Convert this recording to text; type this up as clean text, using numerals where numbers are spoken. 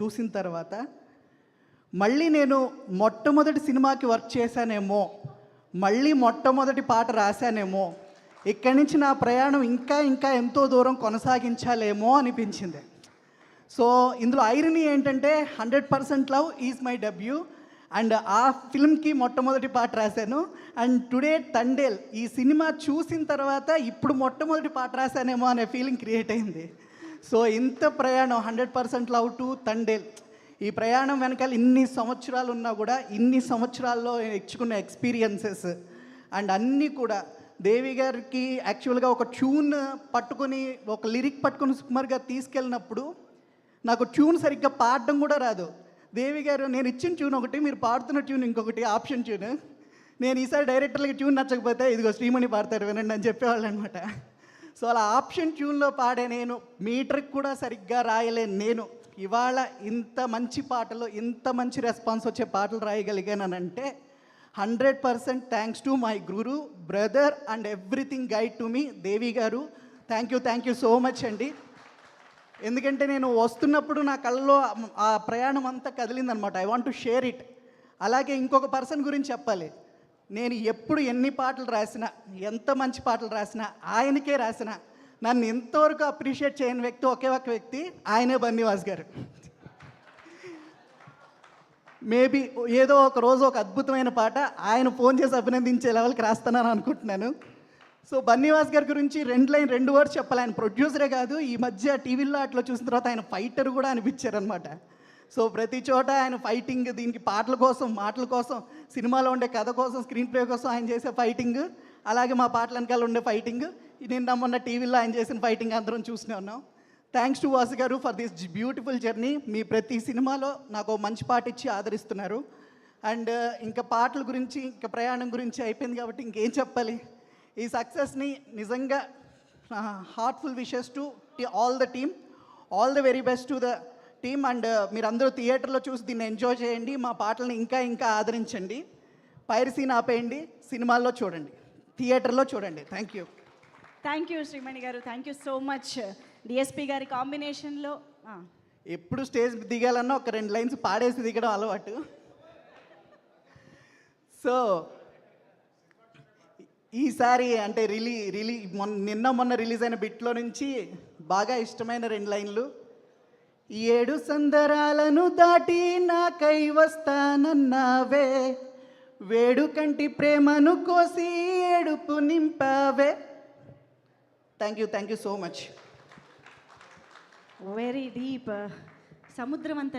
చూసిన తర్వాత మళ్ళీ నేను మొట్టమొదటి సినిమాకి వర్క్ చేశానేమో, మళ్ళీ మొట్టమొదటి పాట రాశానేమో, ఇక్కడి నుంచి నా ప్రయాణం ఇంకా ఇంకా ఎంతో దూరం కొనసాగించాలేమో అనిపించింది. సో ఇందులో ఐరనీ ఏంటంటే 100% love is my debut. And ఆ ఫిల్మ్కి మొట్టమొదటి పాట రాశాను. అండ్ టుడే తండేల్ ఈ సినిమా చూసిన తర్వాత ఇప్పుడు మొట్టమొదటి పాట రాశానేమో అనే ఫీలింగ్ క్రియేట్ అయింది. సో ఇంత ప్రయాణం 100% లవ్ టు తండేల్, ఈ ప్రయాణం వెనకాల ఇన్ని సంవత్సరాలు ఉన్నా కూడా ఇన్ని సంవత్సరాల్లో ఇచ్చుకున్న ఎక్స్పీరియన్సెస్ అండ్ అన్నీ కూడా దేవి గారికి యాక్చువల్గా ఒక ట్యూన్ పట్టుకొని ఒక లిరిక్ పట్టుకొని సుకుమార్ గారు తీసుకెళ్ళినప్పుడు నాకు ట్యూన్ సరిగ్గా పాడడం కూడా రాదు. దేవి గారు నేను ఇచ్చిన ట్యూన్ ఒకటి, మీరు పాడుతున్న ట్యూన్ ఇంకొకటి, ఆప్షన్ ట్యూన్. నేను ఈసారి డైరెక్టర్లకి ట్యూన్ నచ్చకపోతే ఇదిగో శ్రీమణి పాడతారు వినండి అని చెప్పేవాళ్ళు అనమాట. సో అలా ఆప్షన్ ట్యూన్లో పాడే నేను, మీటర్కి కూడా సరిగ్గా రాయలేను నేను, ఇవాళ ఇంత మంచి పాటలు, ఇంత మంచి రెస్పాన్స్ వచ్చే పాటలు రాయగలిగానంటే 100% thanks to my guru, brother and everything guide to me Devi garu. Thank you so much అండి. ఎందుకంటే నేను వస్తున్నప్పుడు నా కళ్ళలో ఆ ప్రయాణం అంతా కదిలిందనమాట. I want to share it. అలాగే ఇంకొక పర్సన్ గురించి చెప్పాలి. నేను ఎప్పుడు ఎన్ని పాటలు రాసినా, ఎంత మంచి పాటలు రాసినా, ఆయనకే రాసినా, నన్ను ఎంతవరకు అప్రిషియేట్ చేయని వ్యక్తి ఒకే ఒక వ్యక్తి, ఆయనే బన్నీవాస్ గారు. మేబీ ఏదో ఒక రోజు ఒక అద్భుతమైన పాట ఆయన ఫోన్ చేసి అభినందించే లెవెల్కి రాస్తానని అనుకుంటున్నాను. సో బన్నీవాస్ గారి గురించి రెండు వర్డ్స్ చెప్పాలి. ఆయన ప్రొడ్యూసరే కాదు, ఈ మధ్య టీవీలో అట్లా చూసిన తర్వాత ఆయన ఫైటర్ కూడా అనిపించారనమాట. సో ప్రతి చోట ఆయన ఫైటింగ్, దీనికి పాటల కోసం, మాటల కోసం, సినిమాలో ఉండే కథ కోసం, స్క్రీన్ ప్లే కోసం ఆయన చేసే ఫైటింగ్, అలాగే మా పాటల వెనకాల ఉండే ఫైటింగ్, నిన్న మొన్న టీవీలో ఆయన చేసిన ఫైటింగ్ అందరం చూస్తూనే ఉన్నాం. థ్యాంక్స్ టు వాసు గారు ఫర్ దిస్ బ్యూటిఫుల్ జర్నీ. మీ ప్రతి సినిమాలో నాకు మంచి పాట ఇచ్చి ఆదరిస్తున్నారు. అండ్ ఇంకా పాటల గురించి, ఇంకా ప్రయాణం గురించి అయిపోయింది కాబట్టి ఇంకేం చెప్పాలి. ఈ సక్సెస్ని నిజంగా heartful wishes to all the team, all the very best to the team. And మీరందరూ థియేటర్లో చూసి దీన్ని ఎంజాయ్ చేయండి, మా పాటలను ఇంకా ఇంకా ఆదరించండి. పైరసీని ఆపేయండి, సినిమాల్లో చూడండి, థియేటర్లో చూడండి. థ్యాంక్ యూ శ్రీమణి గారు, thank you so much. DSP గారి కాంబినేషన్లో ఎప్పుడు స్టేజ్ దిగాలన్నా ఒక 2 లైన్స్ పాడేసి దిగడం అలవాటు. సో ఈసారి అంటే నిన్న మొన్న రిలీజ్ అయిన బిట్లో నుంచి బాగా ఇష్టమైన 2 లైన్లు. 7 సందరాలను దాటి నాకై వస్తానన్నావే, వేడుకంటి ప్రేమను కోసి ఏడుపు నింపావే. Thank you so much. Very deep. సముద్రం అంత